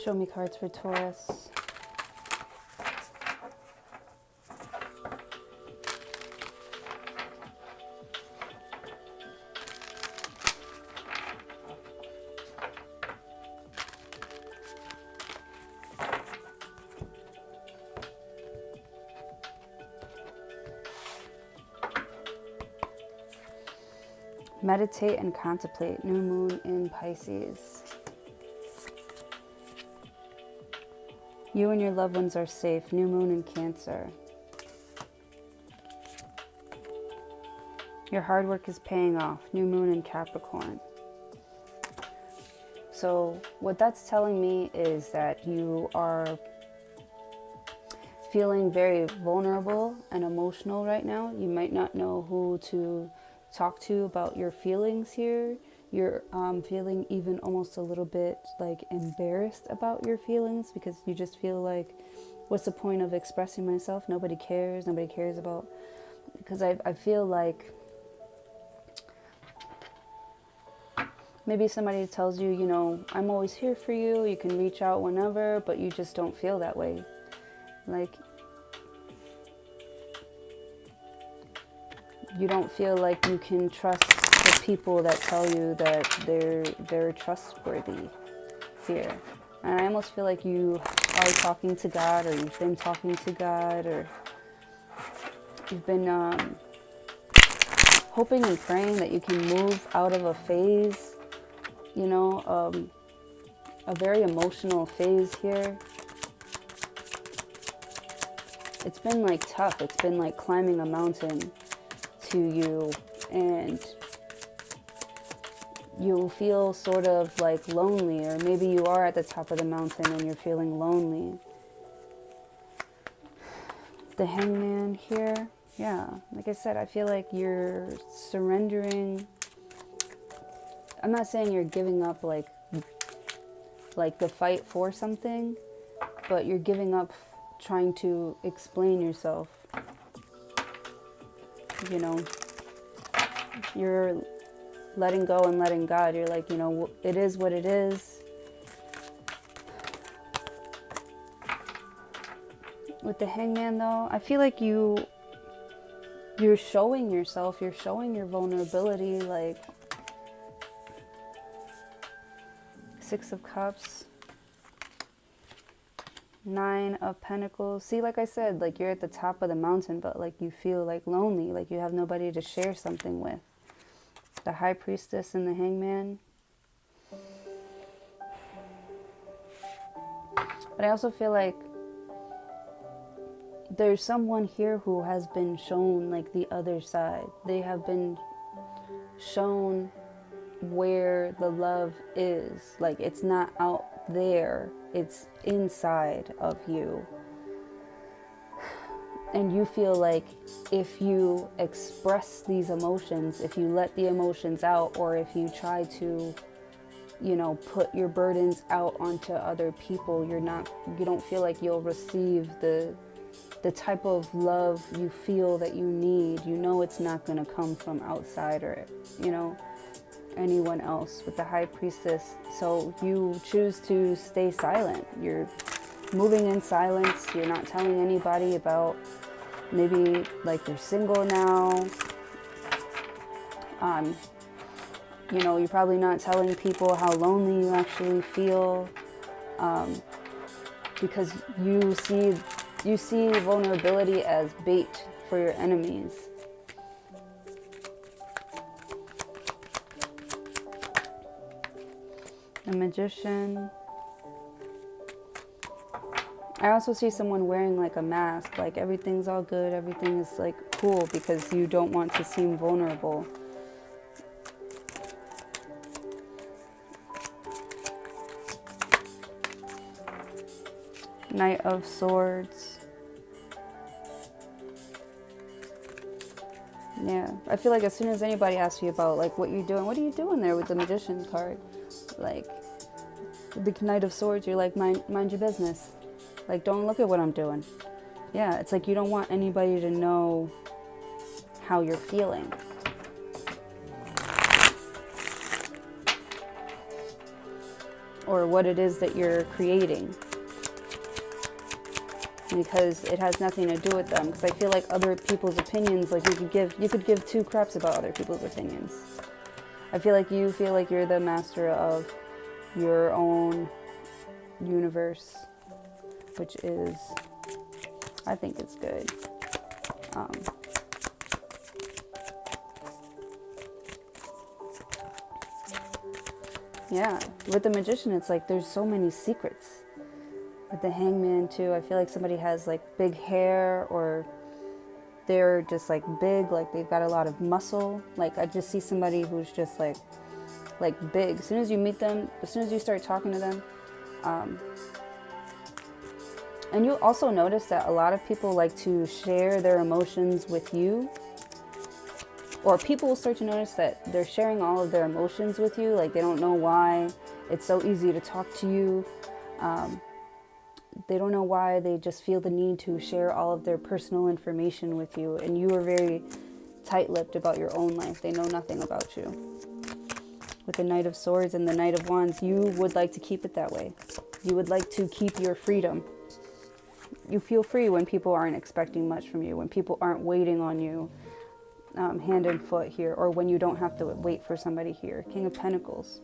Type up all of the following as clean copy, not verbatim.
Show me cards for Taurus. Meditate and contemplate. New moon in Pisces. You and your loved ones are safe. New moon in Cancer. Your hard work is paying off. New moon in Capricorn. So what that's telling me is that you are feeling very vulnerable and emotional right now. You might not know who to talk to about your feelings here. You're feeling even almost a little bit like embarrassed about your feelings because you just feel like, what's the point of expressing myself? Nobody cares. Nobody cares about, because I feel like maybe somebody tells you, you know, I'm always here for you. You can reach out whenever, but you just don't feel that way. Like, you don't feel like you can trust the people that tell you that they're trustworthy here. And I almost feel like you are talking to God, or you've been talking to God, or you've been hoping and praying that you can move out of a phase, you know, a very emotional phase here. It's been like tough. It's been like climbing a mountain to you, and you'll feel sort of like lonely, or maybe you are at the top of the mountain and you're feeling lonely. The Hangman here, yeah, like I said, I feel like you're surrendering. I'm not saying you're giving up like the fight for something, but you're giving up trying to explain yourself. You know, you're letting go and letting God. You're like, you know, it is what it is. With the Hangman though, I feel like you're showing yourself, you're showing your vulnerability, like Six of Cups, Nine of Pentacles. See, like I said, like you're at the top of the mountain, but like you feel like lonely, like you have nobody to share something with. The High Priestess and the Hangman. But I also feel like there's someone here who has been shown like the other side. They have been shown where the love is. Like, it's not out there, it's inside of you. And you feel like if you express these emotions, if you let the emotions out, or if you try to, you know, put your burdens out onto other people, you don't feel like you'll receive the type of love you feel that you need. You know it's not going to come from outside, or, you know, anyone else. With the High Priestess, so you choose to stay silent. You're moving in silence. You're not telling anybody about, maybe like you're single now. You know, you're probably not telling people how lonely you actually feel, because you see vulnerability as bait for your enemies. The Magician. I also see someone wearing like a mask, like everything's all good, everything is like cool, because you don't want to seem vulnerable. Knight of Swords. Yeah, I feel like as soon as anybody asks you about like what you're doing, what are you doing there with the Magician card? Like the Knight of Swords, you're like, mind your business. Like, don't look at what I'm doing. Yeah, it's like you don't want anybody to know how you're feeling. or what it is that you're creating, because it has nothing to do with them. Because I feel like other people's opinions, like you could give two craps about other people's opinions. I feel like you feel like you're the master of your own universe, which is, I think it's good. Yeah, with the Magician, it's like there's so many secrets. With the Hangman too, I feel like somebody has like big hair, or they're just like big, like they've got a lot of muscle. Like I just see somebody who's just like big. As soon as you meet them, as soon as you start talking to them, and you'll also notice that a lot of people like to share their emotions with you. Or people will start to notice that they're sharing all of their emotions with you. Like they don't know why it's so easy to talk to you. They don't know why, they just feel the need to share all of their personal information with you. And you are very tight-lipped about your own life. They know nothing about you. With the Knight of Swords and the Knight of Wands, you would like to keep it that way. You would like to keep your freedom. You feel free when people aren't expecting much from you, when people aren't waiting on you. Hand and foot here, or when you don't have to wait for somebody here. King of Pentacles.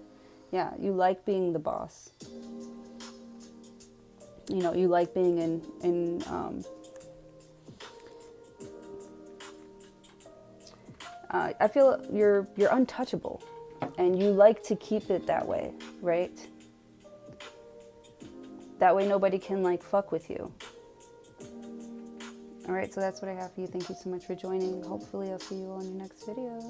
Yeah, you like being the boss. You know, you like being in I feel you're untouchable, and you like to keep it that way, right? That way nobody can like fuck with you. All right, so that's what I have for you. Thank you so much for joining. Hopefully I'll see you on your next video.